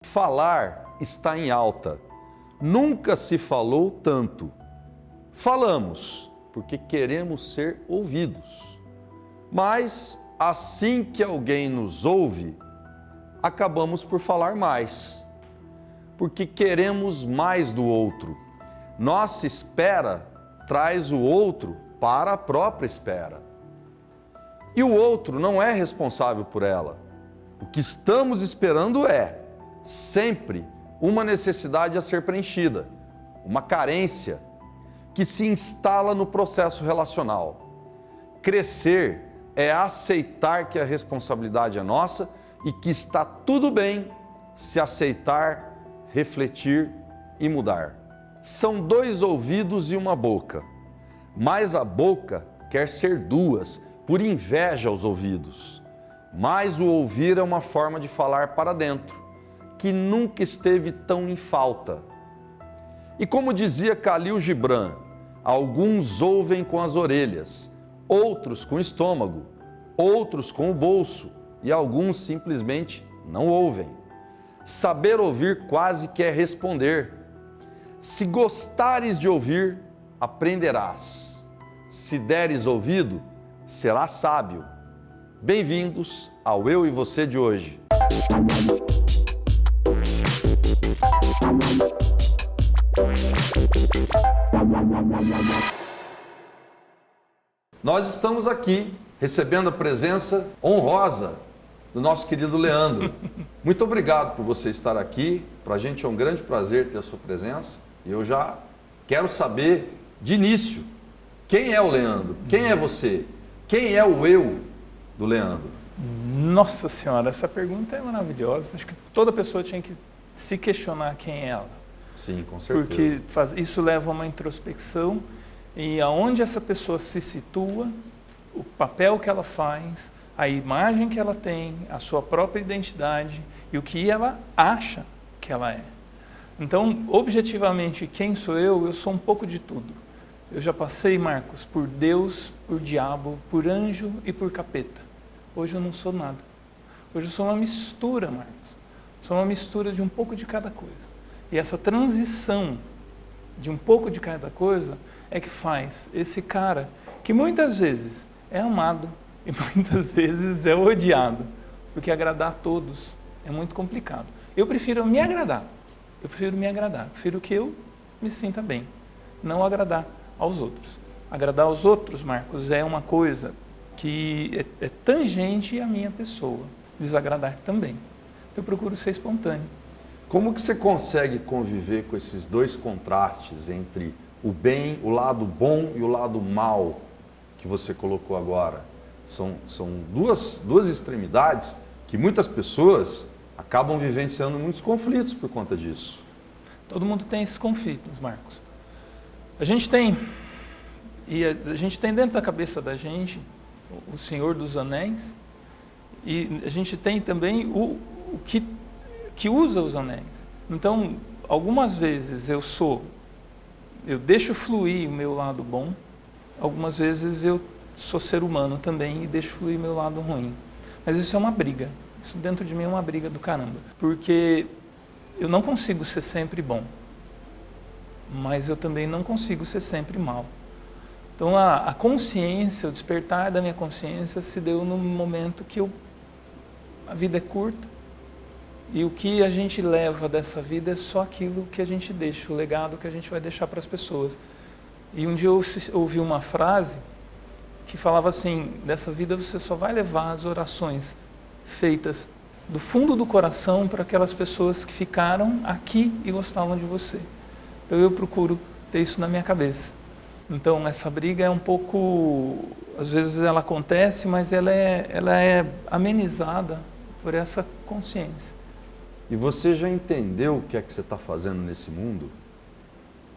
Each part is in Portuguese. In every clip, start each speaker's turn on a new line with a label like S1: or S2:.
S1: Falar está em alta. Nunca se falou tanto. Falamos porque queremos ser ouvidos. Mas assim que alguém nos ouve, acabamos por falar mais, porque queremos mais do outro. Nossa espera traz o outro para a própria espera. E o outro não é responsável por ela. O que estamos esperando é sempre uma necessidade a ser preenchida, uma carência que se instala no processo relacional. Crescer é aceitar que a responsabilidade é nossa e que está tudo bem se aceitar, refletir e mudar. São dois ouvidos e uma boca, mas a boca quer ser duas por inveja aos ouvidos. Mas o ouvir é uma forma de falar para dentro, que nunca esteve tão em falta. E como dizia Khalil Gibran, alguns ouvem com as orelhas, outros com o estômago, outros com o bolso e alguns simplesmente não ouvem. Saber ouvir quase que é responder. Se gostares de ouvir, aprenderás. Se deres ouvido, serás sábio. Bem-vindos ao Eu e Você de hoje. Nós estamos aqui recebendo a presença honrosa do nosso querido Leandro. Muito obrigado por você estar aqui. Para a gente é um grande prazer ter a sua presença. E eu já quero saber, de início, quem é o Leandro? Quem é você? Quem é o eu do Leandro?
S2: Nossa Senhora, essa pergunta é maravilhosa. Acho que toda pessoa tinha que se questionar quem é ela.
S1: Sim, com certeza.
S2: Porque isso leva a uma introspecção e aonde essa pessoa se situa, o papel que ela faz, a imagem que ela tem, a sua própria identidade e o que ela acha que ela é. Então, objetivamente, quem sou eu? Eu sou um pouco de tudo. Eu já passei, Marcos, por Deus, por diabo, por anjo e por capeta. Hoje eu não sou nada. Hoje eu sou uma mistura, Marcos. Sou uma mistura de um pouco de cada coisa. E essa transição de um pouco de cada coisa é que faz esse cara que muitas vezes é amado e muitas vezes é odiado. Porque agradar a todos é muito complicado. Eu prefiro me agradar. Prefiro que eu me sinta bem, não agradar aos outros. Agradar aos outros, Marcos, é uma coisa que é tangente à minha pessoa. Desagradar também. Eu procuro ser espontâneo.
S1: Como que você consegue conviver com esses dois contrastes entre o bem, o lado bom e o lado mal que você colocou agora? São duas extremidades que muitas pessoas acabam vivenciando muitos conflitos por conta disso.
S2: Todo mundo tem esses conflitos, Marcos. A gente tem dentro da cabeça da gente o Senhor dos Anéis e a gente tem também o que usa os anéis. Então, algumas vezes eu deixo fluir o meu lado bom, algumas vezes eu sou ser humano também e deixo fluir o meu lado ruim. Mas isso é uma briga. Isso dentro de mim é uma briga do caramba. Porque eu não consigo ser sempre bom, mas eu também não consigo ser sempre mal. Então a consciência, o despertar da minha consciência se deu no momento que a vida é curta e o que a gente leva dessa vida é só aquilo que a gente deixa, o legado que a gente vai deixar para as pessoas. E um dia eu ouvi uma frase que falava assim, dessa vida você só vai levar as orações feitas do fundo do coração para aquelas pessoas que ficaram aqui e gostavam de você. Então eu procuro ter isso na minha cabeça. Então essa briga é um pouco, às vezes ela acontece, mas ela é amenizada por essa consciência.
S1: E você já entendeu o que é que você está fazendo nesse mundo?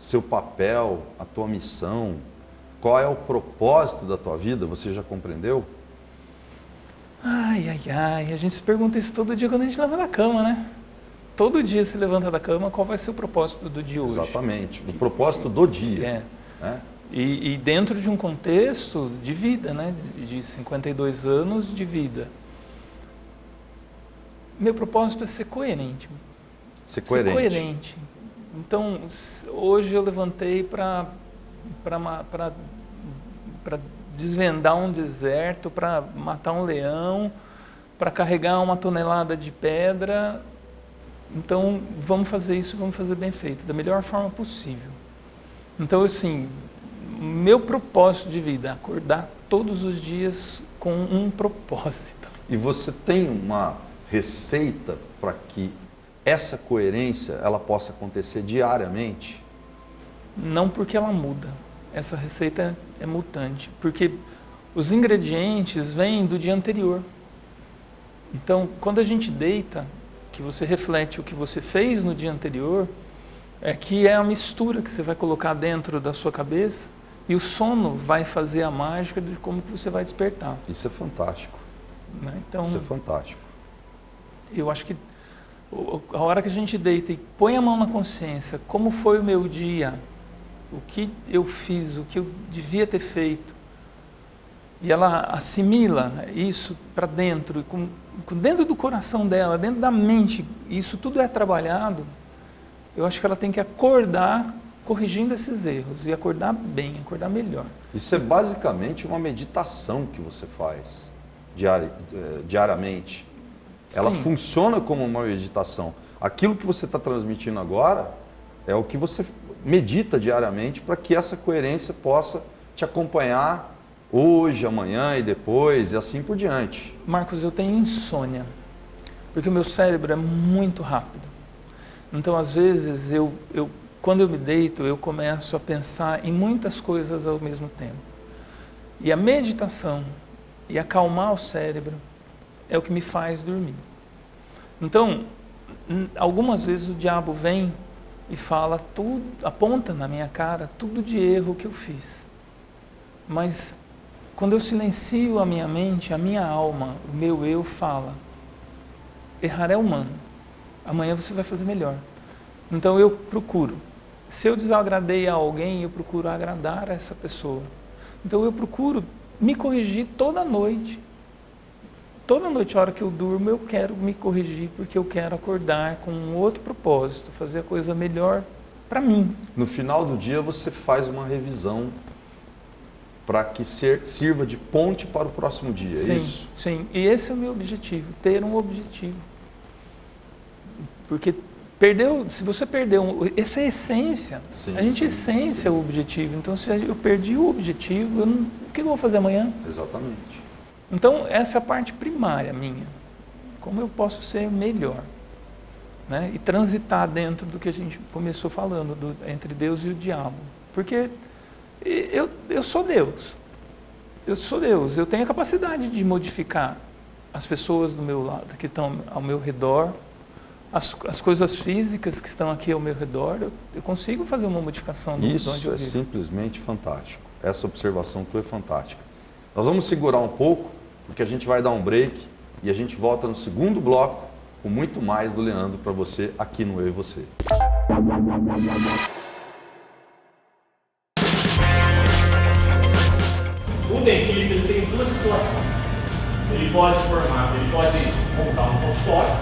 S1: Seu papel, a tua missão, qual é o propósito da tua vida? Você já compreendeu?
S2: Ai, a gente se pergunta isso todo dia quando a gente levanta da cama, né? Todo dia se levanta da cama, qual vai ser o propósito do dia hoje?
S1: Exatamente, o propósito do dia.
S2: É.
S1: Né?
S2: E dentro de um contexto de vida, né? De 52 anos de vida. Meu propósito é ser coerente.
S1: Ser coerente.
S2: Então, hoje eu levantei para desvendar um deserto, para matar um leão, para carregar uma tonelada de pedra. Então, vamos fazer isso, vamos fazer bem feito, da melhor forma possível. Então, assim, meu propósito de vida é acordar todos os dias com um propósito.
S1: E você tem uma receita para que essa coerência ela possa acontecer diariamente?
S2: Não, porque ela muda. Essa receita é mutante, porque os ingredientes vêm do dia anterior. Então, quando a gente deita, que você reflete o que você fez no dia anterior, que é a mistura que você vai colocar dentro da sua cabeça, e o sono vai fazer a mágica de como que você vai despertar.
S1: Isso é fantástico.
S2: Né? Então,
S1: isso é fantástico.
S2: Eu acho que a hora que a gente deita e põe a mão na consciência, como foi o meu dia, o que eu fiz, o que eu devia ter feito, e ela assimila isso para dentro, e dentro do coração dela, dentro da mente, isso tudo é trabalhado, eu acho que ela tem que acordar corrigindo esses erros, e acordar bem, acordar melhor.
S1: Isso é basicamente uma meditação que você faz diariamente. Ela
S2: Sim.
S1: funciona como uma meditação. Aquilo que você está transmitindo agora é o que você medita diariamente para que essa coerência possa te acompanhar hoje, amanhã e depois e assim por diante.
S2: Marcos, eu tenho insônia, porque o meu cérebro é muito rápido. Então, às vezes, quando eu me deito, eu começo a pensar em muitas coisas ao mesmo tempo. E a meditação e acalmar o cérebro é o que me faz dormir. Então, algumas vezes o diabo vem e fala tudo, aponta na minha cara tudo de erro que eu fiz. Mas quando eu silencio a minha mente, a minha alma, o meu eu fala, errar é humano, amanhã você vai fazer melhor. Então eu procuro, se eu desagradei a alguém, eu procuro agradar a essa pessoa. Então eu procuro me corrigir toda noite. Toda noite, a hora que eu durmo, eu quero me corrigir, porque eu quero acordar com um outro propósito, fazer a coisa melhor para mim.
S1: No final do dia, você faz uma revisão para que sirva de ponte para o próximo dia,
S2: Sim,
S1: é isso?
S2: Sim, e esse é o meu objetivo, ter um objetivo. Porque se você perdeu, essa é a essência.
S1: Sim,
S2: a essência é o objetivo. Então, se eu perdi o objetivo, o que eu vou fazer amanhã?
S1: Exatamente.
S2: Então, essa é a parte primária minha. Como eu posso ser melhor? Né? E transitar dentro do que a gente começou falando, entre Deus e o diabo. Porque eu sou Deus. Eu sou Deus. Eu tenho a capacidade de modificar as pessoas do meu lado, que estão ao meu redor, as coisas físicas que estão aqui ao meu redor. Eu consigo fazer uma modificação de onde eu
S1: Isso é
S2: vivo.
S1: simplesmente fantástico. Essa observação tua é fantástica. Nós vamos segurar um pouco, porque a gente vai dar um break e a gente volta no segundo bloco com muito mais do Leandro para você aqui no Eu e Você.
S3: O dentista ele tem duas situações. Ele pode montar um consultório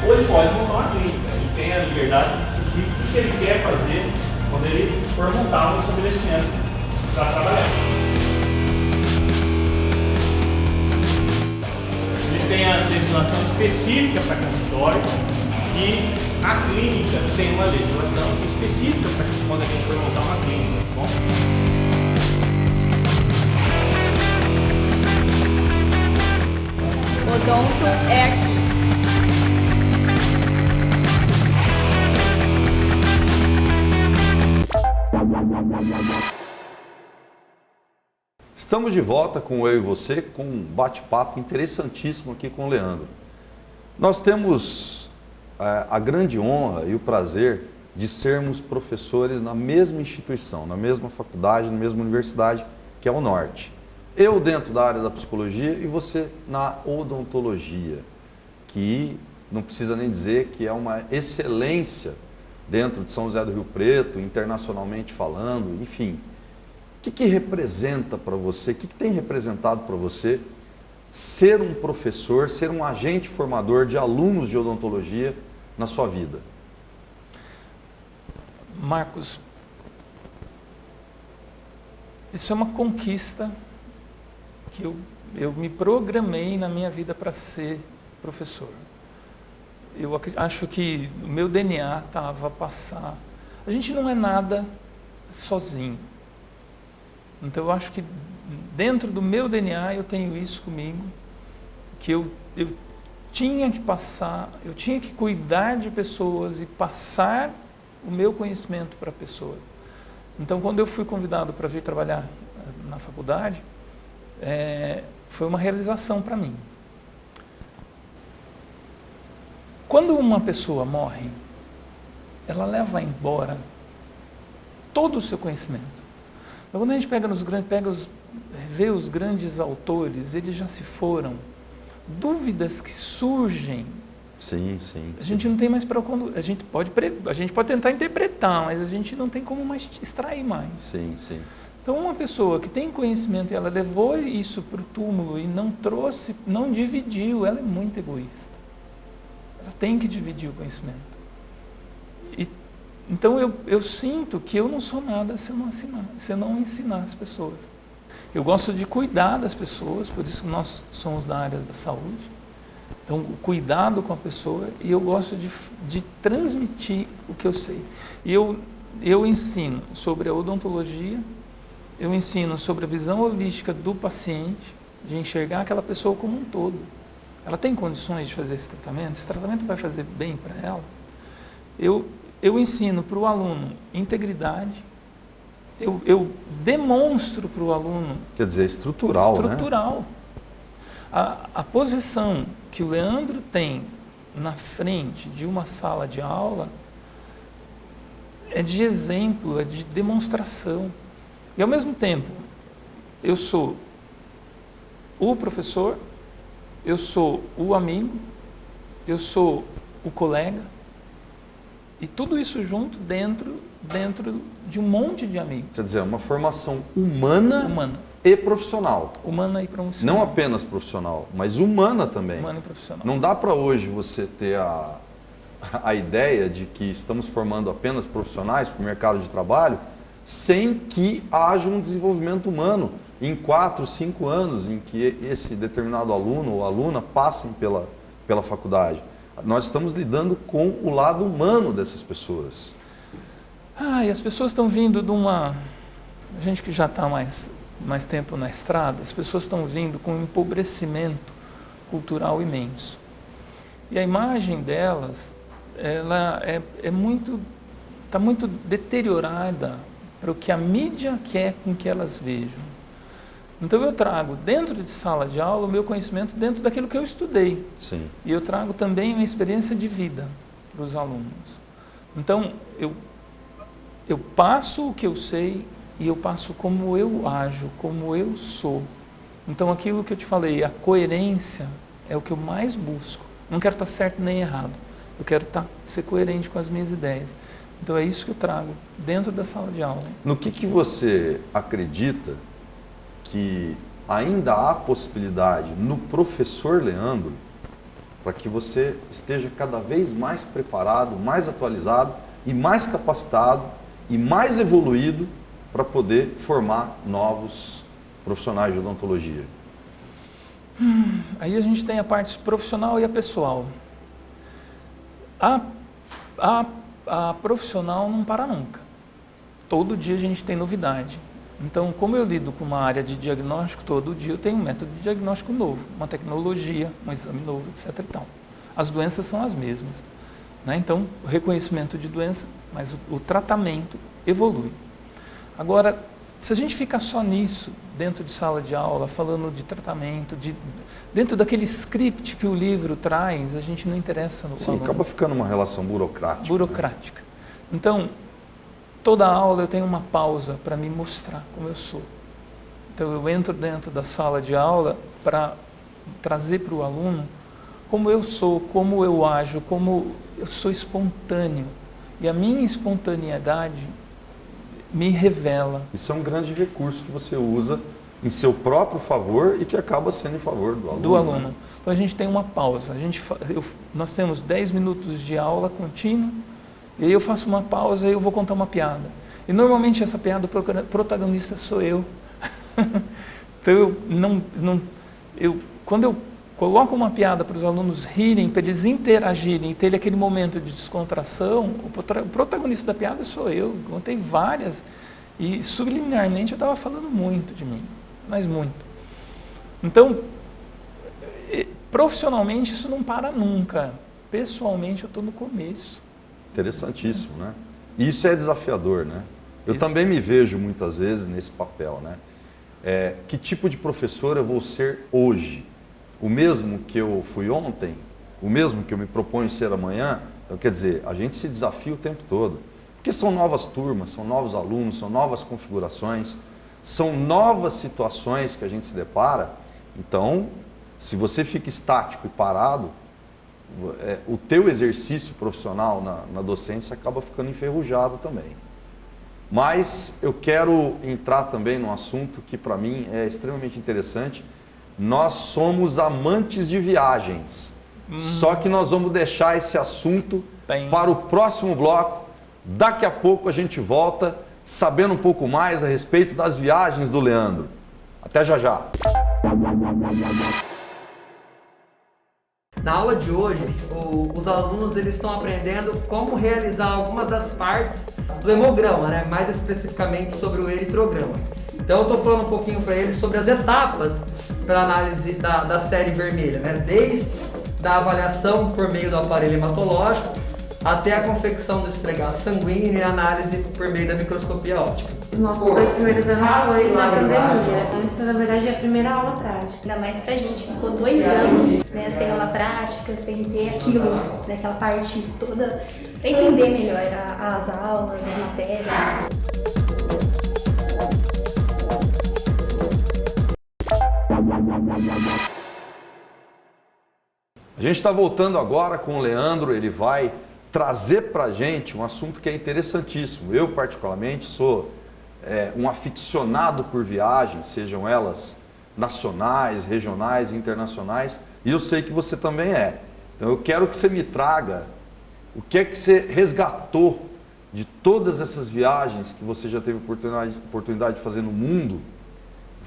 S3: ou ele pode montar uma clínica. Ele tem a liberdade de decidir o que ele quer fazer quando ele for montar um estabelecimento para trabalhar. Tem a legislação específica para consultório e a clínica tem uma legislação específica para quando a gente for montar uma clínica, tá bom?
S4: Odonto é aqui.
S1: Estamos de volta com Eu e Você, com um bate-papo interessantíssimo aqui com o Leandro. Nós temos a grande honra e o prazer de sermos professores na mesma instituição, na mesma faculdade, na mesma universidade, que é o Norte. Eu dentro da área da psicologia e você na odontologia, que não precisa nem dizer que é uma excelência dentro de São José do Rio Preto, internacionalmente falando, enfim. O que representa para você, o que tem representado para você ser um professor, ser um agente formador de alunos de odontologia na sua vida?
S2: Marcos, isso é uma conquista que eu me programei na minha vida para ser professor. Eu acho que o meu DNA estava a passar. A gente não é nada sozinho. Então eu acho que dentro do meu DNA eu tenho isso comigo, que eu tinha que passar, eu tinha que cuidar de pessoas e passar o meu conhecimento para a pessoa. Então quando eu fui convidado para vir trabalhar na faculdade, foi uma realização para mim. Quando uma pessoa morre, ela leva embora todo o seu conhecimento. Então, quando a gente vê os grandes autores, eles já se foram. Dúvidas que surgem.
S1: Sim.
S2: A gente não tem mais para quando a gente pode tentar interpretar, mas a gente não tem como mais extrair mais.
S1: Sim.
S2: Então, uma pessoa que tem conhecimento e ela levou isso para o túmulo e não trouxe, não dividiu, ela é muito egoísta. Ela tem que dividir o conhecimento. Então eu sinto que eu não sou nada se eu não ensinar as pessoas. Eu gosto de cuidar das pessoas, por isso que nós somos da área da saúde. Então, o cuidado com a pessoa, e eu gosto de transmitir o que eu sei. E eu ensino sobre a odontologia, eu ensino sobre a visão holística do paciente, de enxergar aquela pessoa como um todo. Ela tem condições de fazer esse tratamento vai fazer bem para ela. Eu ensino para o aluno integridade, eu demonstro para o aluno...
S1: Quer dizer, estrutural,
S2: né? A posição que o Leandro tem na frente de uma sala de aula é de exemplo, é de demonstração. E, ao mesmo tempo, eu sou o professor, eu sou o amigo, eu sou o colega, e tudo isso junto dentro de um monte de amigos.
S1: Quer dizer, uma formação humana e profissional.
S2: Humana e profissional.
S1: Não apenas profissional, mas humana também.
S2: Humana e profissional.
S1: Não dá para hoje você ter a ideia de que estamos formando apenas profissionais para o mercado de trabalho sem que haja um desenvolvimento humano em 4, 5 anos em que esse determinado aluno ou aluna passem pela faculdade. Nós estamos lidando com o lado humano dessas pessoas.
S2: E as pessoas estão vindo de uma... A gente que já está mais tempo na estrada, as pessoas estão vindo com um empobrecimento cultural imenso. E a imagem delas, ela está muito deteriorada para o que a mídia quer com que elas vejam. Então eu trago dentro de sala de aula o meu conhecimento dentro daquilo que eu estudei.
S1: Sim.
S2: E eu trago também uma experiência de vida para os alunos. Então eu passo o que eu sei e eu passo como eu ajo, como eu sou. Então aquilo que eu te falei, a coerência é o que eu mais busco. Não quero estar certo nem errado. Eu quero ser coerente com as minhas ideias. Então é isso que eu trago dentro da sala de aula.
S1: No que você acredita que ainda há possibilidade no professor Leandro para que você esteja cada vez mais preparado, mais atualizado e mais capacitado e mais evoluído para poder formar novos profissionais de odontologia?
S2: Aí a gente tem a parte profissional e a pessoal. A profissional não para nunca. Todo dia a gente tem novidade. Então, como eu lido com uma área de diagnóstico, todo dia eu tenho um método de diagnóstico novo, uma tecnologia, um exame novo, etc. e tal. As doenças são as mesmas, né? Então, o reconhecimento de doença, mas o tratamento evolui. Agora, se a gente fica só nisso, dentro de sala de aula, falando de tratamento, dentro daquele script que o livro traz, a gente não interessa no
S1: Sim,
S2: aluno.
S1: acaba ficando uma relação burocrática.
S2: Burocrática. Então, toda aula eu tenho uma pausa para me mostrar como eu sou. Então eu entro dentro da sala de aula para trazer para o aluno como eu sou, como eu ajo, como eu sou espontâneo. E a minha espontaneidade me revela.
S1: Isso é um grande recurso que você usa em seu próprio favor e que acaba sendo em favor do aluno.
S2: Do aluno. Né? Então a gente tem uma pausa. Nós temos 10 minutos de aula contínua E aí eu faço uma pausa e eu vou contar uma piada. E normalmente essa piada, o protagonista sou eu. Então quando eu coloco uma piada para os alunos rirem, para eles interagirem, ter aquele momento de descontração, o protagonista da piada sou eu. Contei várias e subliminarmente eu estava falando muito de mim, mas muito. Então, profissionalmente isso não para nunca. Pessoalmente eu estou no começo.
S1: Interessantíssimo, né? Isso é desafiador, né? Eu também me vejo muitas vezes nesse papel, né? Que tipo de professor eu vou ser hoje? O mesmo que eu fui ontem? O mesmo que eu me proponho ser amanhã? Então, quer dizer, a gente se desafia o tempo todo. Porque são novas turmas, são novos alunos, são novas configurações, são novas situações que a gente se depara. Então, se você fica estático e parado, o teu exercício profissional na docência acaba ficando enferrujado também. Mas eu quero entrar também num assunto que para mim é extremamente interessante. Nós somos amantes de viagens, só que nós vamos deixar esse assunto para o próximo bloco. Daqui a pouco a gente volta sabendo um pouco mais a respeito das viagens do Leandro. Até já já!
S5: Na aula de hoje, os alunos eles estão aprendendo como realizar algumas das partes do hemograma, né? Mais especificamente sobre o eritrograma. Então eu estou falando um pouquinho para eles sobre as etapas para análise da série vermelha, né? Desde a avaliação por meio do aparelho hematológico até a confecção do esfregaço sanguíneo e a análise por meio da microscopia óptica.
S6: Os nossos 2 primeiros anos foi na pandemia. Isso, na verdade, é a primeira aula prática.
S4: Ainda mais pra gente que ficou 2 anos, né, sem aula prática, sem ter aquilo, né, aquela parte toda, pra entender melhor as aulas, as matérias.
S1: A gente está voltando agora com o Leandro, ele vai trazer para a gente um assunto que é interessantíssimo. Eu, particularmente, sou um aficionado por viagens, sejam elas nacionais, regionais, internacionais, e eu sei que você também é. Então eu quero que você me traga o que é que você resgatou de todas essas viagens que você já teve oportunidade de fazer no mundo,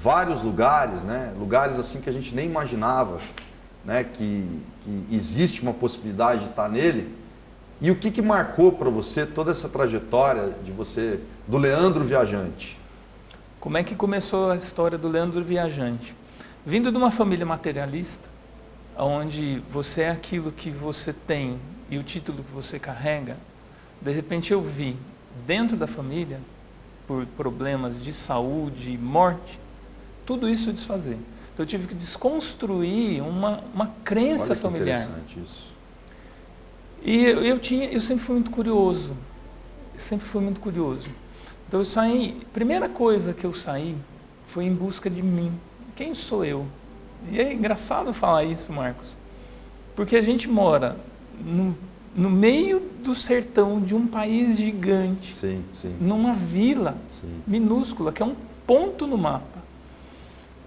S1: vários lugares, né? Lugares assim que a gente nem imaginava, né? Que existe uma possibilidade de estar nele. E o que marcou para você toda essa trajetória de você, do Leandro Viajante?
S2: Como é que começou a história do Leandro Viajante? Vindo de uma família materialista, onde você é aquilo que você tem e o título que você carrega, de repente eu vi dentro da família, por problemas de saúde e morte, tudo isso desfazer. Então eu tive que desconstruir uma crença
S1: Olha que
S2: familiar.
S1: Interessante isso.
S2: E eu sempre fui muito curioso, Então eu saí, primeira coisa que eu saí foi em busca de mim. Quem sou eu? E é engraçado falar isso, Marcos, porque a gente mora no meio do sertão de um país gigante,
S1: Sim, sim.
S2: numa vila
S1: Sim.
S2: minúscula, que é um ponto no mapa.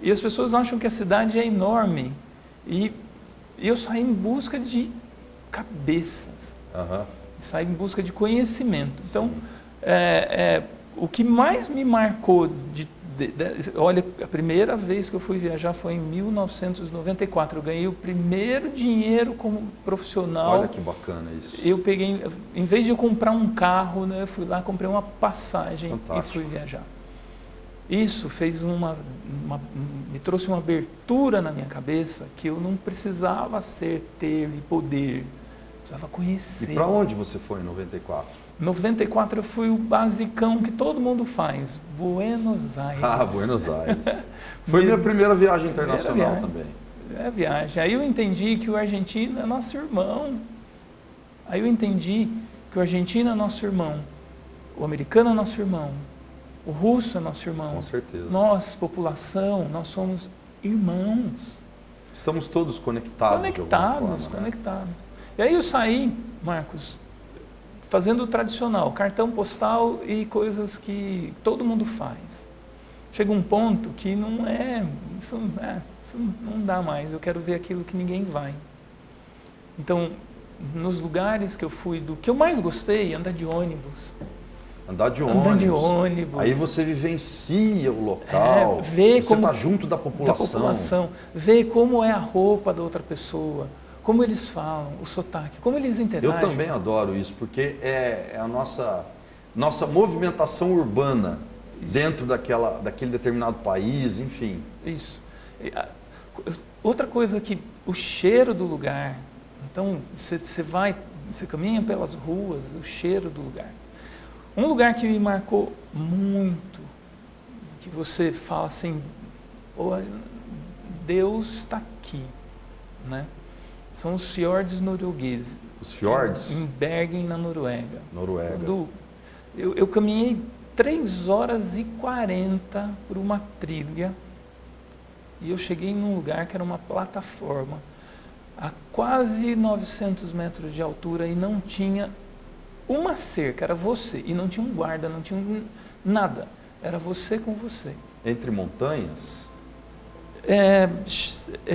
S2: E as pessoas acham que a cidade é enorme. E eu saí em busca de cabeças, saí em busca de conhecimento. Então, o que mais me marcou, olha, a primeira vez que eu fui viajar foi em 1994, eu ganhei o primeiro dinheiro como profissional.
S1: Olha que bacana isso.
S2: Eu peguei, em vez de eu comprar um carro, né, eu fui lá, comprei uma passagem.
S1: Fantástico.
S2: E fui viajar. Isso fez me trouxe uma abertura na minha cabeça que eu não precisava ter e poder, precisava conhecer.
S1: E para onde você foi em 94?
S2: Em 94 eu fui o basicão que todo mundo faz, Buenos Aires.
S1: Ah, Buenos Aires. Foi minha primeira viagem internacional também.
S2: É viagem. Aí eu entendi que o argentino é nosso irmão. Aí eu entendi que o argentino é nosso irmão, o americano é nosso irmão, o russo é nosso irmão.
S1: Com certeza.
S2: Nós, população, nós somos irmãos.
S1: Estamos todos conectados.
S2: Conectados. E aí eu saí, Marcos, fazendo o tradicional, cartão postal e coisas que todo mundo faz. Chega um ponto que isso não dá mais, eu quero ver aquilo que ninguém vai. Então, nos lugares que eu fui, do que eu mais gostei, andar de ônibus.
S1: Andar de ônibus.
S2: Andar de ônibus.
S1: Aí você vivencia o local,
S2: ver
S1: você
S2: como,
S1: está junto da população.
S2: Ver como é a roupa da outra pessoa, como eles falam, o sotaque, como eles interagem.
S1: Eu também adoro isso, porque é a nossa movimentação urbana dentro daquele determinado país, enfim.
S2: Isso. Outra coisa que o cheiro do lugar. Então, você caminha pelas ruas, o cheiro do lugar. Um lugar que me marcou muito, que você fala assim, oh, Deus está aqui, né? São os fiordes noruegueses.
S1: Os fiordes?
S2: Em Bergen, na Noruega.
S1: Noruega.
S2: Eu caminhei 3 horas e 40 por uma trilha e eu cheguei num lugar que era uma plataforma a quase 900 metros de altura e não tinha uma cerca, era você, e não tinha um guarda, não tinha nada, era você com você.
S1: Entre montanhas?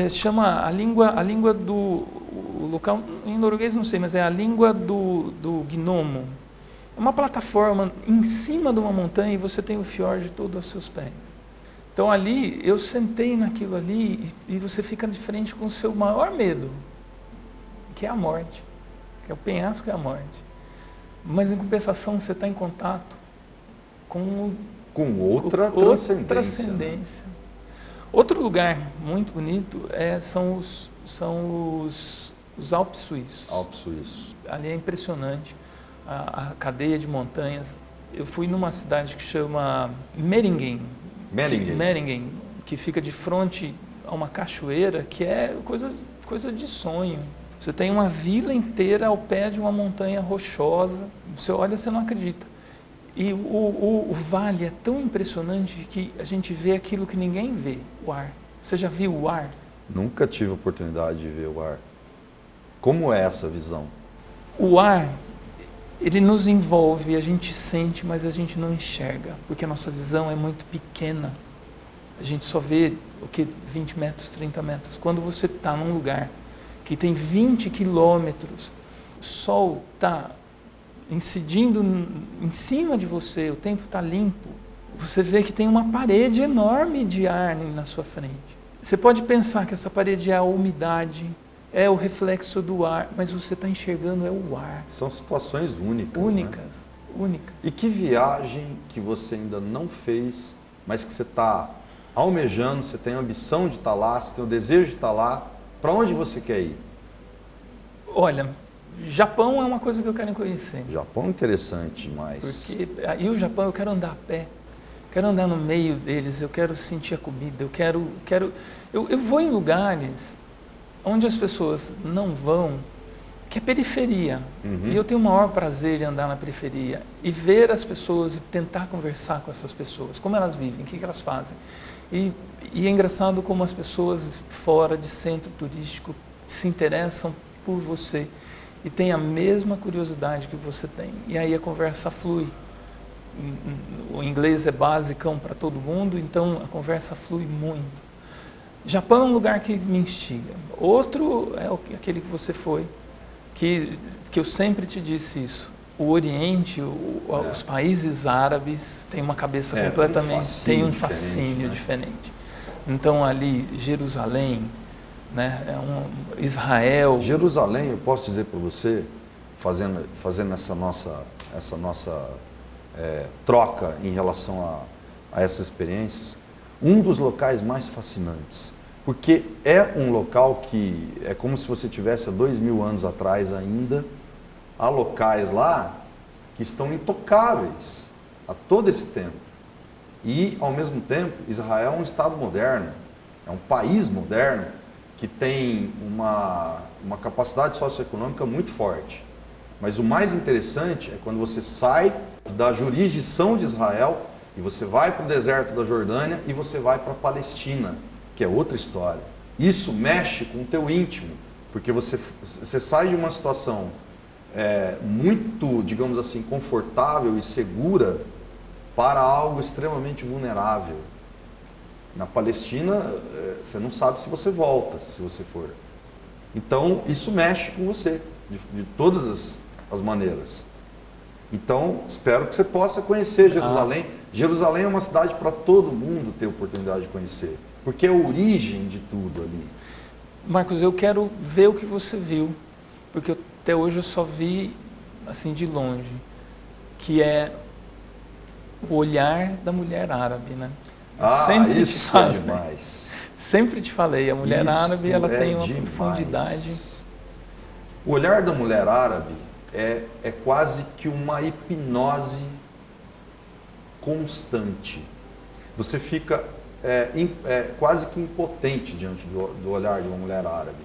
S2: Chama a língua do o local, em norueguês não sei, mas é a língua do gnomo. É uma plataforma em cima de uma montanha e você tem o fiord todo aos seus pés. Então ali, eu sentei naquilo ali e você fica de frente com o seu maior medo, que é a morte, que é o penhasco e a morte. Mas em compensação você está em contato com
S1: outra transcendência.
S2: Outro lugar muito bonito são os Alpes Suíços.
S1: Alpes Suíços.
S2: Ali é impressionante a cadeia de montanhas. Eu fui numa cidade que chama Meiringen, que fica de frente a uma cachoeira que é coisa de sonho. Você tem uma vila inteira ao pé de uma montanha rochosa. Você olha, você não acredita. E o vale é tão impressionante que a gente vê aquilo que ninguém vê, o ar. Você já viu o ar?
S1: Nunca tive a oportunidade de ver o ar. Como é essa visão?
S2: O ar, ele nos envolve, a gente sente, mas a gente não enxerga, porque a nossa visão é muito pequena. A gente só vê 20 metros, 30 metros. Quando você está num lugar que tem 20 quilômetros, o sol está incidindo em cima de você, o tempo está limpo, você vê que tem uma parede enorme de ar na sua frente. Você pode pensar que essa parede é a umidade, é o reflexo do ar, mas você está enxergando é o ar.
S1: São situações únicas.
S2: Únicas.
S1: E que viagem que você ainda não fez, mas que você está almejando, você tem a ambição de estar lá, você tem o desejo de estar lá, para onde você quer ir?
S2: Olha, Japão é uma coisa que eu quero conhecer.
S1: Japão é interessante demais.
S2: E o Japão eu quero andar a pé, quero andar no meio deles, eu quero sentir a comida, eu vou em lugares onde as pessoas não vão, que é periferia.
S1: Uhum.
S2: E eu tenho o maior prazer em andar na periferia e ver as pessoas e tentar conversar com essas pessoas, como elas vivem, o que elas fazem. E é engraçado como as pessoas fora de centro turístico se interessam por você e têm a mesma curiosidade que você tem. E aí a conversa flui. O inglês é basicão para todo mundo, então a conversa flui muito. Japão é um lugar que me instiga. Outro é aquele que você foi, que eu sempre te disse isso. O Oriente, os países árabes têm uma cabeça completamente, tem um fascínio diferente. Então ali, Jerusalém, né, Israel.
S1: Jerusalém, eu posso dizer para você, fazendo essa nossa troca em relação a essas experiências, um dos locais mais fascinantes, porque é um local que é como se você tivesse há 2000 anos atrás ainda. Há locais lá que estão intocáveis há todo esse tempo. E, ao mesmo tempo, Israel é um Estado moderno, é um país moderno que tem uma capacidade socioeconômica muito forte. Mas o mais interessante é quando você sai da jurisdição de Israel e você vai para o deserto da Jordânia e você vai para a Palestina, que é outra história. Isso mexe com o teu íntimo, porque você sai de uma situação muito, digamos assim, confortável e segura para algo extremamente vulnerável. Na Palestina, você não sabe se você volta, se você for. Então, isso mexe com você. de todas as maneiras. Então, espero que você possa conhecer Jerusalém. Jerusalém é uma cidade para todo mundo ter oportunidade de conhecer, porque é a origem de tudo ali.
S2: Marcos, eu quero ver o que você viu, porque até hoje eu só vi assim de longe, que é o olhar da mulher árabe, né? Sempre
S1: isso é demais.
S2: Sempre te falei, a mulher árabe ela tem uma
S1: demais.
S2: profundidade.
S1: O olhar da mulher árabe é quase que uma hipnose constante. Você fica quase que impotente diante do olhar de uma mulher árabe.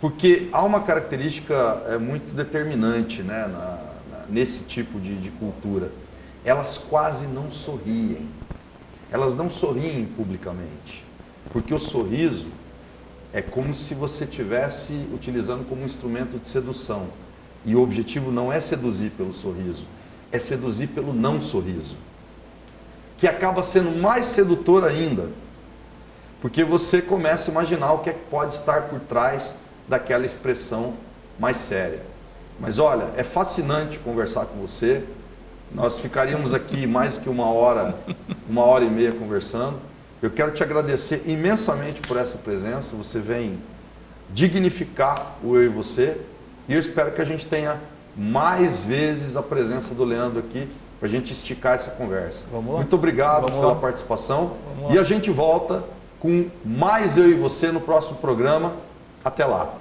S1: Porque há uma característica muito determinante, né, nesse tipo de cultura. Elas quase não sorriem. Elas não sorriem publicamente. Porque o sorriso é como se você estivesse utilizando como instrumento de sedução. E o objetivo não é seduzir pelo sorriso, é seduzir pelo não sorriso. Que acaba sendo mais sedutor ainda. Porque você começa a imaginar o que é que pode estar por trás daquela expressão mais séria. Mas olha, é fascinante conversar com você. Nós ficaríamos aqui mais do que uma hora e meia conversando. Eu quero te agradecer imensamente por essa presença. Você vem dignificar o eu e você. E eu espero que a gente tenha mais vezes a presença do Leandro aqui para a gente esticar essa conversa.
S2: Vamos lá.
S1: Muito obrigado pela participação. E a gente volta com mais eu e você no próximo programa. Até lá.